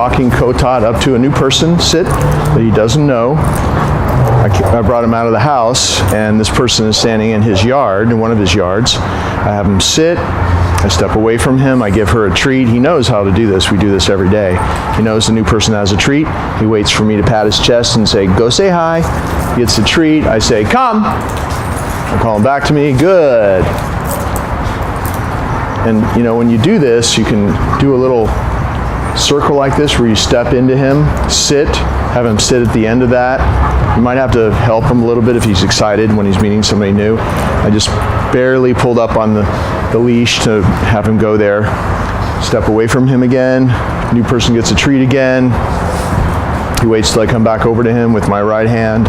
walking Kotat up to a new person, sit, that he doesn't know. I brought him out of the house, and this person is standing in his yard, in one of his yards. I have him sit. I step away from him. I give her a treat. He knows how to do this. We do this every day. He knows the new person has a treat. He waits for me to pat his chest and say, go say hi. He gets the treat. I say, come. I call him back to me. Good. And you know, when you do this, you can do a little circle like this where you step into him, sit, have him sit at the end of that. You might have to help him a little bit if he's excited when he's meeting somebody new. I just barely pulled up on the leash to have him go there. Step away from him again. New person gets a treat again. He waits till I come back over to him with my right hand.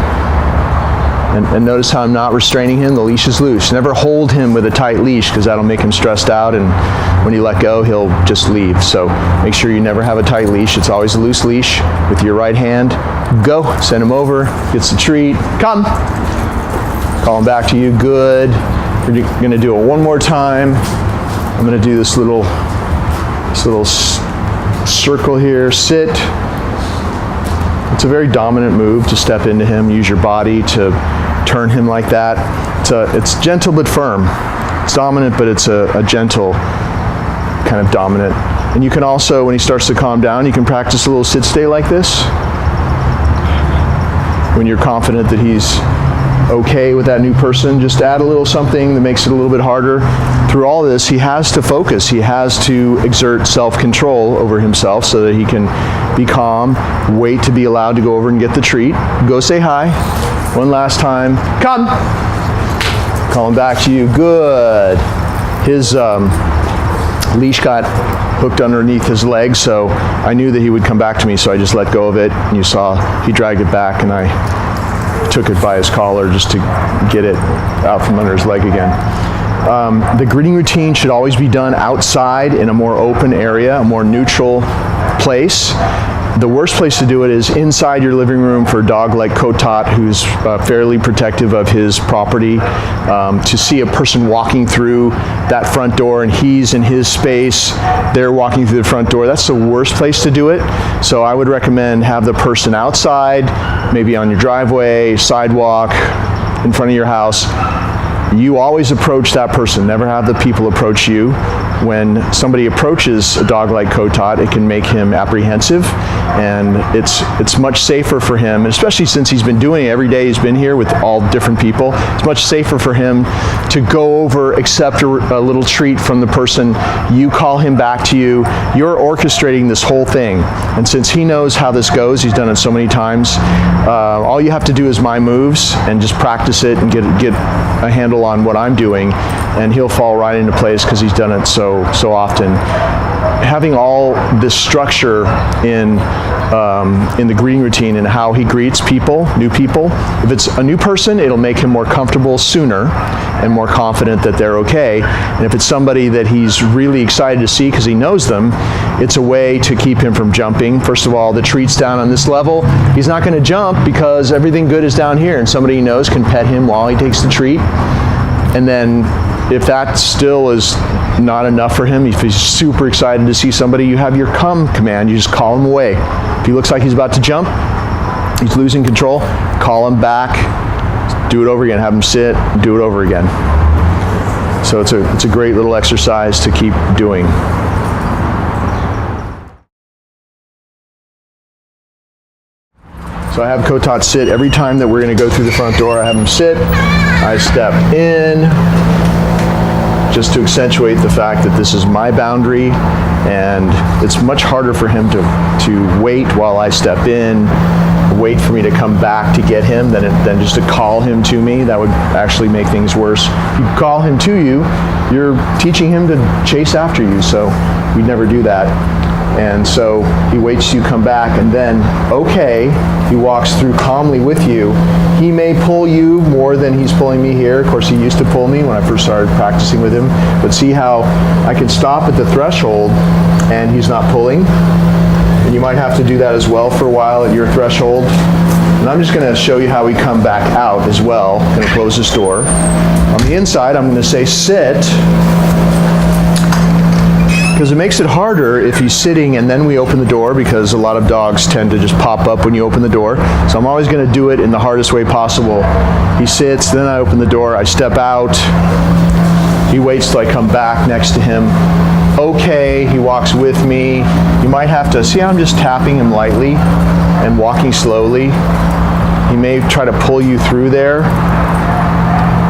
And notice how I'm not restraining him. The leash is loose. Never hold him with a tight leash because that'll make him stressed out, and when you let go, he'll just leave. So make sure you never have a tight leash. It's always a loose leash. With your right hand, go. Send him over. Gets the treat. Come. Call him back to you. Good. We're going to do it one more time. I'm going to do this little circle here. Sit. It's a very dominant move to step into him. Use your body to turn him like that. It's gentle but firm. It's dominant, but it's a gentle kind of dominant. And you can also, when he starts to calm down, you can practice a little sit-stay like this. When you're confident that he's okay with that new person, just add a little something that makes it a little bit harder. Through all this, he has to focus. He has to exert self-control over himself so that he can be calm, wait to be allowed to go over and get the treat. Go say hi. One last time. Come. Call him back to you. Good. His leash got hooked underneath his leg, so I knew that he would come back to me, so I just let go of it. And you saw he dragged it back, and I took it by his collar just to get it out from under his leg again. The greeting routine should always be done outside in a more open area, a more neutral place. The worst place to do it is inside your living room for a dog like Kotat, who's fairly protective of his property. To see a person walking through that front door and he's in his space, they're walking through the front door, that's the worst place to do it. So I would recommend have the person outside, maybe on your driveway, sidewalk, in front of your house. You always approach that person, never have the people approach you. When somebody approaches a dog like Kotat, it can make him apprehensive, and it's much safer for him, and especially since he's been doing it every day he's been here with all different people, it's much safer for him to go over, accept a little treat from the person, you call him back to you, you're orchestrating this whole thing. And since he knows how this goes, he's done it so many times, all you have to do is my moves and just practice it and get a handle on what I'm doing, and he'll fall right into place because he's done it so often. Having all this structure in the greeting routine and how he greets people, new people. If it's a new person, it'll make him more comfortable sooner and more confident that they're okay. And if it's somebody that he's really excited to see because he knows them, it's a way to keep him from jumping. First of all, the treat's down on this level. He's not going to jump because everything good is down here, and somebody he knows can pet him while he takes the treat. And then if that still is not enough for him, if he's super excited to see somebody, you have your come command. You just call him away. If he looks like he's about to jump, he's losing control, call him back, do it over again, have him sit, do it over again. So it's a great little exercise to keep doing. So I have Kotat sit every time that we're going to go through the front door. I have him sit, I step in, just to accentuate the fact that this is my boundary, and it's much harder for him to wait while I step in, wait for me to come back to get him than just to call him to me. That would actually make things worse. If you call him to you, you're teaching him to chase after you, so we'd never do that. And so he waits till you come back, and then, okay, he walks through calmly with you. He may pull you more than he's pulling me here. Of course, he used to pull me when I first started practicing with him. But see how I can stop at the threshold and he's not pulling? And you might have to do that as well for a while at your threshold. And I'm just going to show you how we come back out as well. I'm going to close this door. On the inside, I'm going to say sit. because it makes it harder if he's sitting and then we open the door, because a lot of dogs tend to just pop up when you open the door. So I'm always going to do it in the hardest way possible. He sits, then I open the door, I step out, he waits till I come back next to him. Okay, he walks with me. You might have to, see how I'm just tapping him lightly and walking slowly? He may try to pull you through there.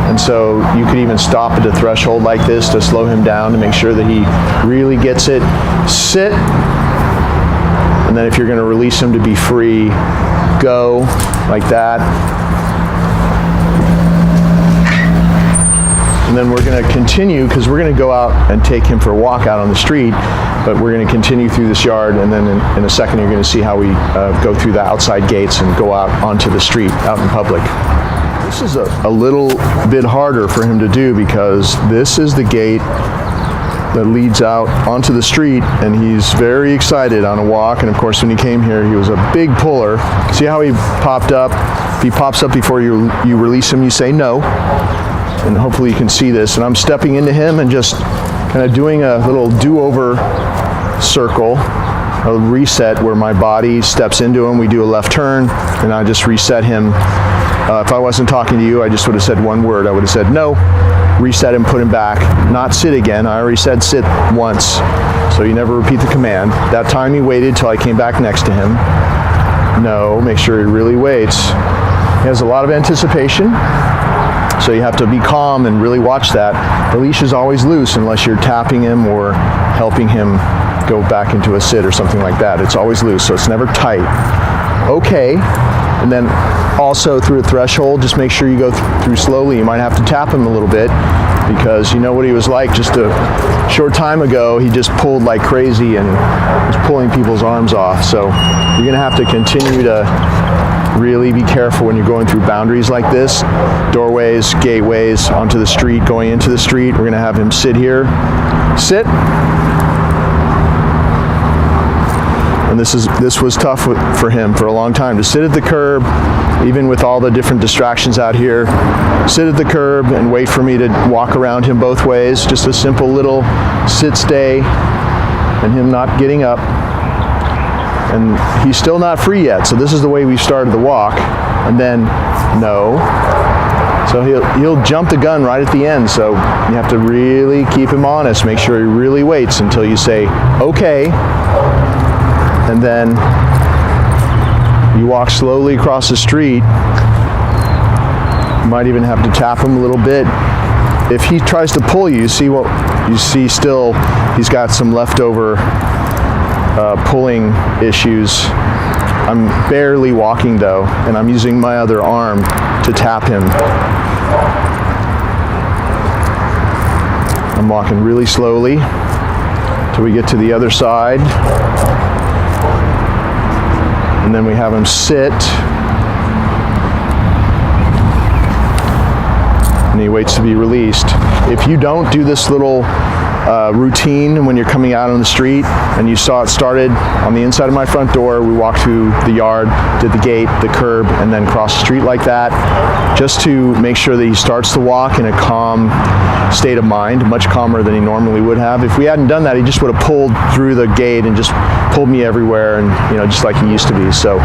And so you could even stop at a threshold like this to slow him down to make sure that he really gets it. Sit. And then if you're going to release him to be free, go like that. And then we're going to continue, because we're going to go out and take him for a walk out on the street, but we're going to continue through this yard, and then in a second you're going to see how we go through the outside gates and go out onto the street, out in public. This is a little bit harder for him to do, because this is the gate that leads out onto the street, and he's very excited on a walk. And of course, when he came here, he was a big puller. See how he popped up? If he pops up before you release him, you say no. And hopefully you can see this. And I'm stepping into him and just kind of doing a little do-over circle, a reset where my body steps into him. We do a left turn, and I just reset him. If I wasn't talking to you, I just would have said one word. I would have said no, reset him, put him back, not sit again. I already said sit once, so you never repeat the command. That time he waited till I came back next to him. No, make sure he really waits. He has a lot of anticipation, so you have to be calm and really watch that. The leash is always loose unless you're tapping him or helping him go back into a sit or something like that. It's always loose, so it's never tight. Okay, and then also through a threshold, just make sure you go through slowly. You might have to tap him a little bit, because you know what he was like just a short time ago. He just pulled like crazy and was pulling people's arms off. So you're going to have to continue to really be careful when you're going through boundaries like this, doorways, gateways, onto the street, going into the street. We're going to have him sit here. Sit. And this was tough for him for a long time, to sit at the curb, even with all the different distractions out here. Sit at the curb and wait for me to walk around him both ways. Just a simple little sit, stay, and him not getting up. And he's still not free yet, so this is the way we started the walk. And then no. So he'll jump the gun right at the end, so you have to really keep him honest. Make sure he really waits until you say okay. And then you walk slowly across the street. You might even have to tap him a little bit. If he tries to pull you, see what you see still, he's got some leftover pulling issues. I'm barely walking though, and I'm using my other arm to tap him. I'm walking really slowly till we get to the other side. And then we have him sit. And he waits to be released. If you don't do this little routine when you're coming out on the street, and you saw it started on the inside of my front door, we walked through the yard, did the gate, the curb, and then cross the street like that, just to make sure that he starts the walk in a calm state of mind, much calmer than he normally would have. If we hadn't done that, he just would have pulled through the gate and just pulled me everywhere, and just like he used to be. So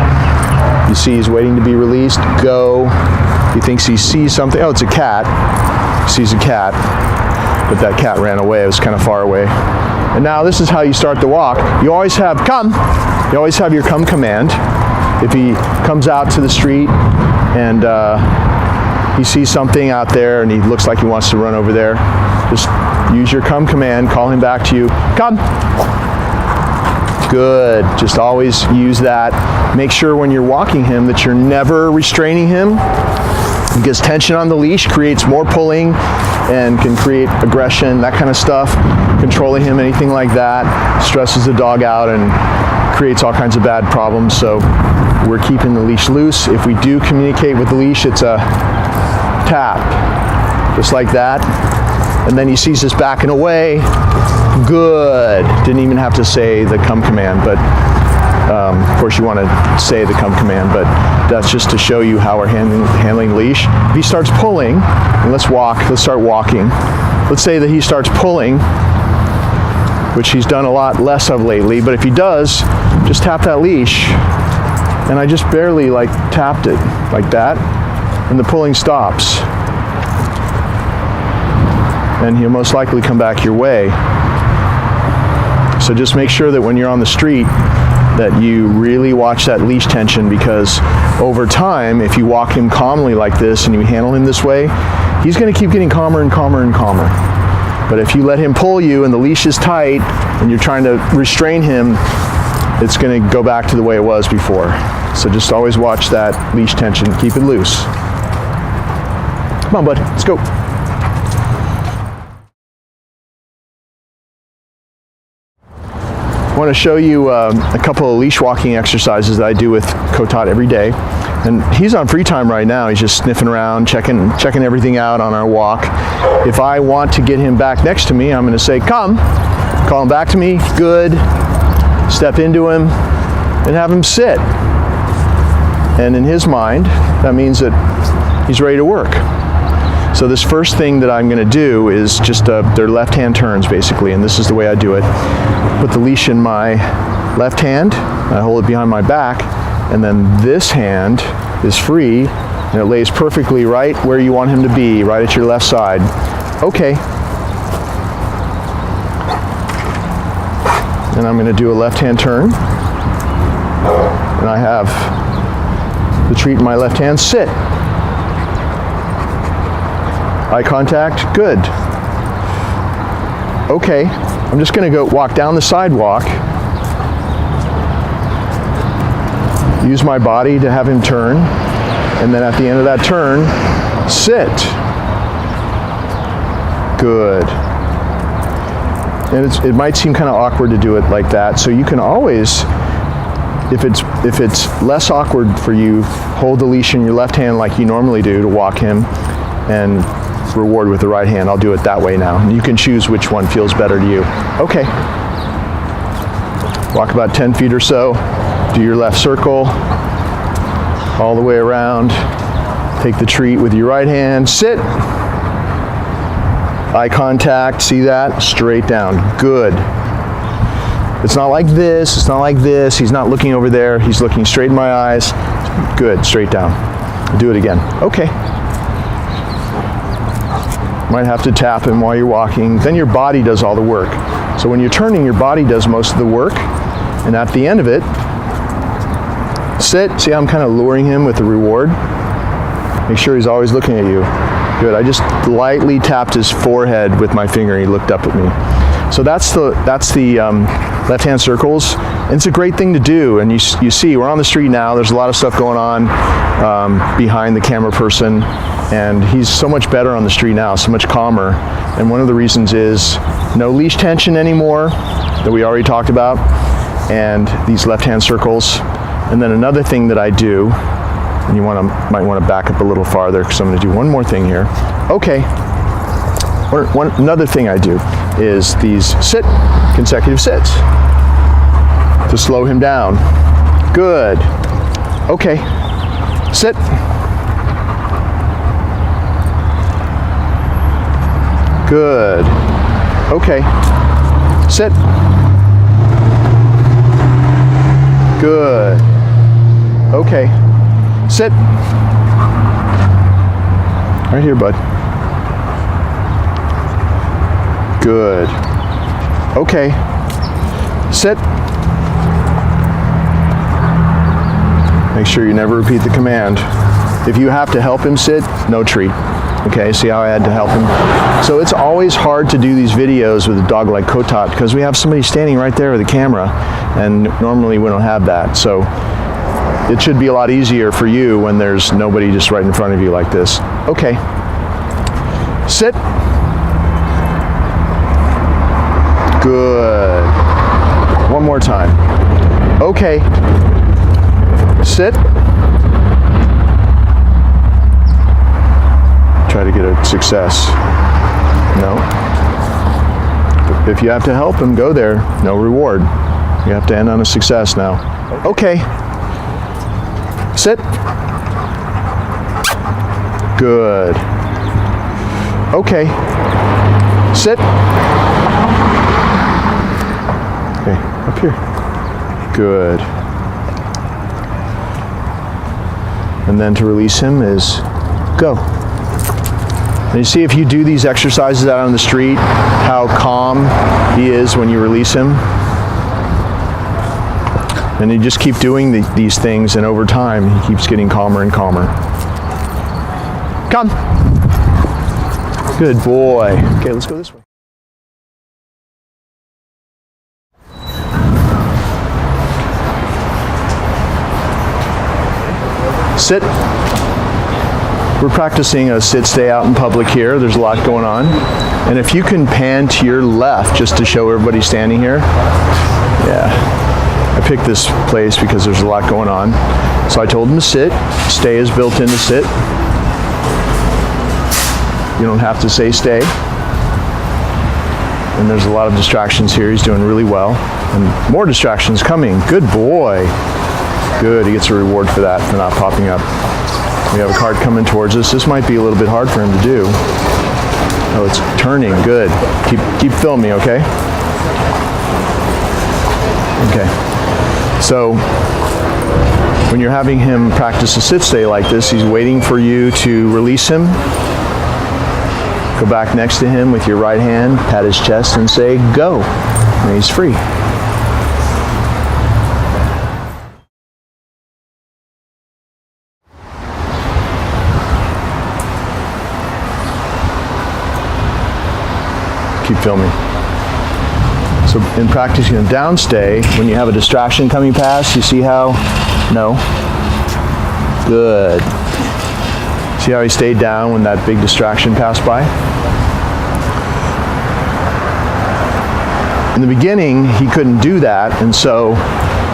you see he's waiting to be released. Go. He thinks he sees something. Oh, it's a cat. He sees a cat, but that cat ran away. It was kind of far away. And now this is how you start the walk. You always have come. You always have your come command. If he comes out to the street and he sees something out there and he looks like he wants to run over there, just use your come command, call him back to you. Come. Good. Just always use that. Make sure when you're walking him that you're never restraining him, because tension on the leash creates more pulling and can create aggression, that kind of stuff. Controlling him, anything like that, stresses the dog out and creates all kinds of bad problems. So we're keeping the leash loose. If we do communicate with the leash, it's a tap, just like that. And then he sees us backing away. Good. Didn't even have to say the come command, but of course you want to say the come command, but that's just to show you how we're handling the leash. If he starts pulling, and let's start walking. Let's say that he starts pulling. which he's done a lot less of lately. But if he does, just tap that leash. And I just barely like tapped it like that, and the pulling stops. And he'll most likely come back your way. So just make sure that when you're on the street that you really watch that leash tension, because over time, if you walk him calmly like this and you handle him this way, he's going to keep getting calmer and calmer and calmer. But if you let him pull you and the leash is tight and you're trying to restrain him, it's going to go back to the way it was before. So just always watch that leash tension. Keep it loose. Come on, bud. Let's go. I want to show you a couple of leash walking exercises that I do with Kotat every day. And he's on free time right now. He's just sniffing around, checking everything out on our walk. If I want to get him back next to me, I'm going to say, come. Call him back to me. Good. Step into him and have him sit. And in his mind, that means that he's ready to work. So this first thing that I'm going to do is just their left-hand turns, basically, and this is the way I do it. Put the leash in my left hand, and I hold it behind my back, and then this hand is free, and it lays perfectly right where you want him to be, right at your left side. Okay. And I'm going to do a left-hand turn, and I have the treat in my left hand, sit. Eye contact, good. Okay, I'm just going to go walk down the sidewalk. Use my body to have him turn, and then at the end of that turn, sit. Good. And it might seem kind of awkward to do it like that, so you can always, if it's less awkward for you, hold the leash in your left hand like you normally do to walk him, and reward with the right hand. I'll do it that way now. You can choose which one feels better to you. Okay. Walk about 10 feet or so. Do your left circle all the way around. Take the treat with your right hand. Sit. Eye contact. See that? Straight down. Good. It's not like this. It's not like this. He's not looking over there. He's looking straight in my eyes. Good. Straight down. Do it again. Okay. Might have to tap him while you're walking. Then your body does all the work. So when you're turning, your body does most of the work. And at the end of it, sit. See how I'm kind of luring him with the reward? Make sure he's always looking at you. Good. I just lightly tapped his forehead with my finger. He looked up at me. So that's the left-hand circles. And it's a great thing to do. And you see, we're on the street now. There's a lot of stuff going on behind the camera person. And he's so much better on the street now, so much calmer. And one of the reasons is no leash tension anymore, that we already talked about, and these left-hand circles. And then another thing that I do, and you might want to back up a little farther because I'm going to do one more thing here. Okay. Another thing I do is these consecutive sits to slow him down. Good. Okay. Sit. Good. Okay. Sit. Good. Okay. Sit. Right here, bud. Good. Okay. Sit. Make sure you never repeat the command. If you have to help him sit, no treat. Okay, see how I had to help him? So it's always hard to do these videos with a dog like Kotat because we have somebody standing right there with a camera, and normally we don't have that. So it should be a lot easier for you when there's nobody just right in front of you like this. Okay. Sit. Good. One more time. Okay. Sit. Try to get a success. No. If you have to help him, go there. No reward. You have to end on a success now. Okay. Sit. Good. Okay. Sit. Okay, up here. Good. And then to release him is go. And you see if you do these exercises out on the street, how calm he is when you release him. And you just keep doing these things, and over time he keeps getting calmer and calmer. Come. Good boy. Okay, let's go this way. Sit. We're practicing a sit-stay out in public here. There's a lot going on. And if you can pan to your left just to show everybody standing here. Yeah. I picked this place because there's a lot going on. So I told him to sit. Stay is built in to sit. You don't have to say stay. And there's a lot of distractions here. He's doing really well. And more distractions coming. Good boy. Good. He gets a reward for that, for not popping up. We have a card coming towards us. This might be a little bit hard for him to do. Oh, it's turning. Good. Keep filming, okay? Okay. So when you're having him practice a sit-stay like this, he's waiting for you to release him. Go back next to him with your right hand, pat his chest, and say, go. And he's free. Keep filming. So in practicing a downstay, when you have a distraction coming past, you see how? No. Good. See how he stayed down when that big distraction passed by? In the beginning, he couldn't do that, and so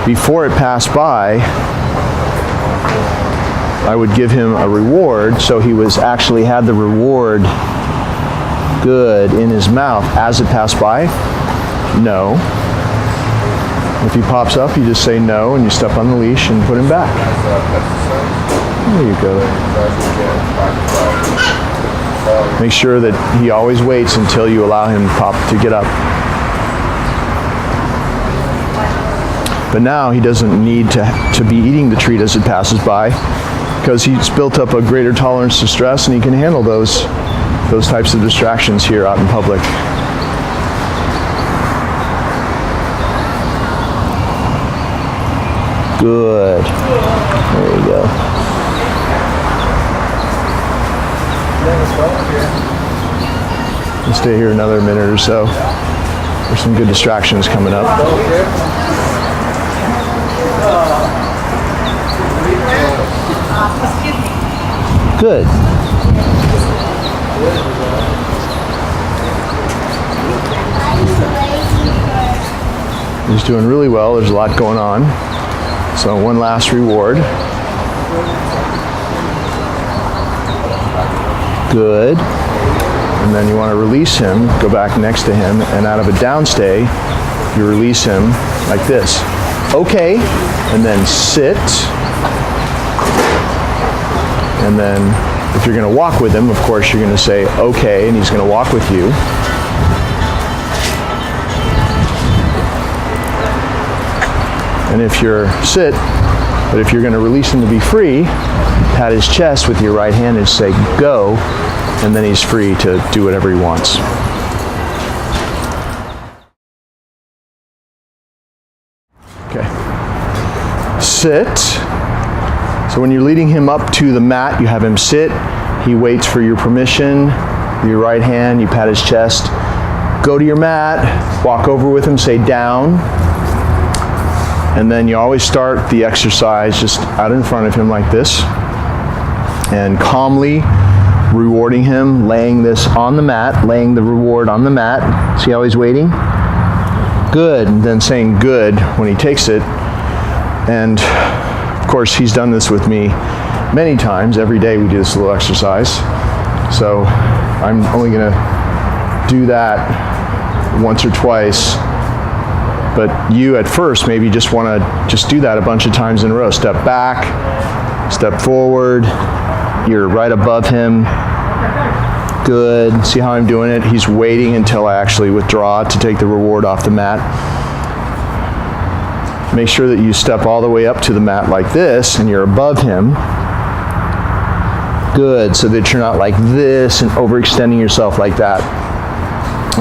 before it passed by, I would give him a reward, so he was actually had the reward good in his mouth as it passed by. No. If he pops up, you just say no, and you step on the leash and put him back. There you go. Make sure that he always waits until you allow him to get up. But now he doesn't need to be eating the treat as it passes by, because he's built up a greater tolerance to stress, and he can handle those types of distractions here out in public. Good. There you go. We'll stay here another minute or so. There's some good distractions coming up. Good. He's doing really well. There's a lot going on. So one last reward. Good. And then you want to release him, go back next to him, and out of a downstay, you release him like this. Okay. And then sit. And then if you're going to walk with him, of course, you're going to say okay, and he's going to walk with you. And if you're sit, but if you're going to release him to be free, pat his chest with your right hand and say go, and then he's free to do whatever he wants. Okay. Sit. So when you're leading him up to the mat, you have him sit. He waits for your permission. With your right hand, you pat his chest. Go to your mat, walk over with him, say down. And then you always start the exercise just out in front of him like this. And calmly rewarding him, laying this on the mat, laying the reward on the mat. See how he's waiting? Good. And then saying good when he takes it. And of course, he's done this with me many times. Every day we do this little exercise. So I'm only going to do that once or twice. But you at first maybe just want to just do that a bunch of times in a row. Step back, step forward. You're right above him. Good. See how I'm doing it? He's waiting until I actually withdraw to take the reward off the mat. Make sure that you step all the way up to the mat like this and you're above him. Good, so that you're not like this and overextending yourself like that.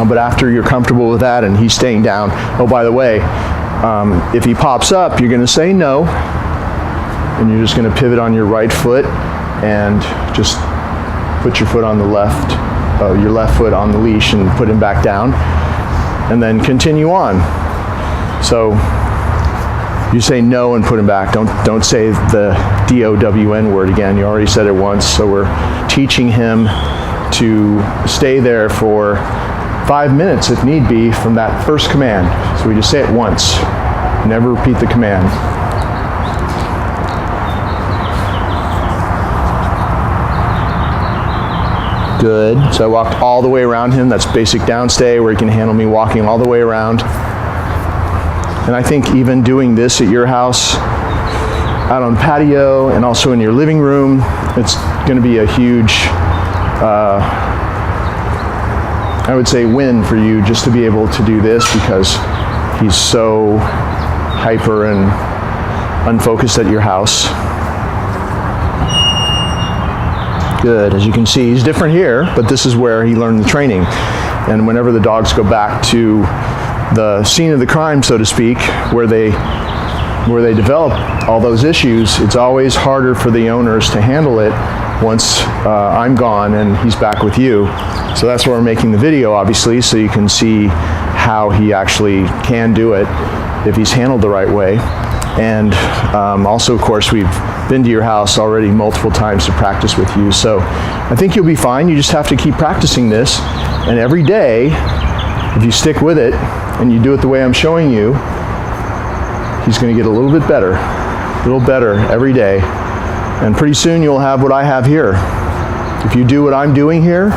But after you're comfortable with that and he's staying down, oh, by the way, if he pops up, you're going to say no, and you're just going to pivot on your right foot and just put your foot on the left, your left foot on the leash and put him back down, and then continue on. So you say no and put him back. Don't say the D-O-W-N word again. You already said it once. So we're teaching him to stay there for 5 minutes if need be from that first command. So we just say it once. Never repeat the command. Good. So I walked all the way around him. That's basic downstay where he can handle me walking all the way around. And I think even doing this at your house, out on patio, and also in your living room, it's going to be a huge, I would say, win for you just to be able to do this, because he's so hyper and unfocused at your house. Good. As you can see, he's different here, but this is where he learned the training. And whenever the dogs go back to the scene of the crime, so to speak, where they develop all those issues, it's always harder for the owners to handle it once I'm gone and he's back with you. So that's why we're making the video, obviously, so you can see how he actually can do it if he's handled the right way. And also, of course, we've been to your house already multiple times to practice with you. So I think you'll be fine. You just have to keep practicing this. And every day, if you stick with it and you do it the way I'm showing you, he's going to get a little bit better every day. And pretty soon you'll have what I have here. If you do what I'm doing here,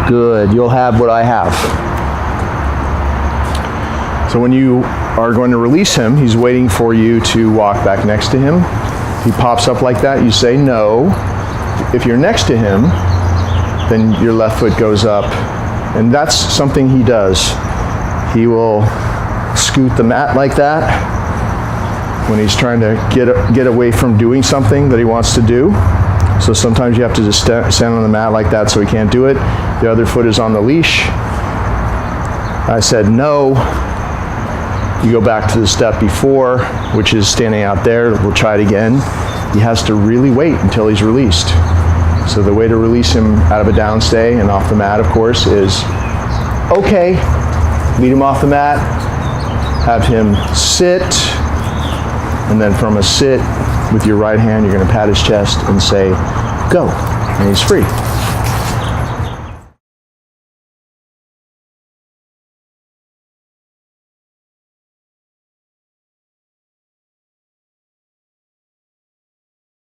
good, you'll have what I have. So when you are going to release him, he's waiting for you to walk back next to him. He pops up like that, you say no. If you're next to him, then your left foot goes up. And that's something he does. He will scoot the mat like that when he's trying to get away from doing something that he wants to do. So sometimes you have to just stand on the mat like that so he can't do it. The other foot is on the leash. I said no. You go back to the step before, which is standing out there. We'll try it again. He has to really wait until he's released. So the way to release him out of a downstay and off the mat, of course, is okay. Lead him off the mat. Have him sit. And then from a sit, with your right hand, you're going to pat his chest and say, go. And he's free.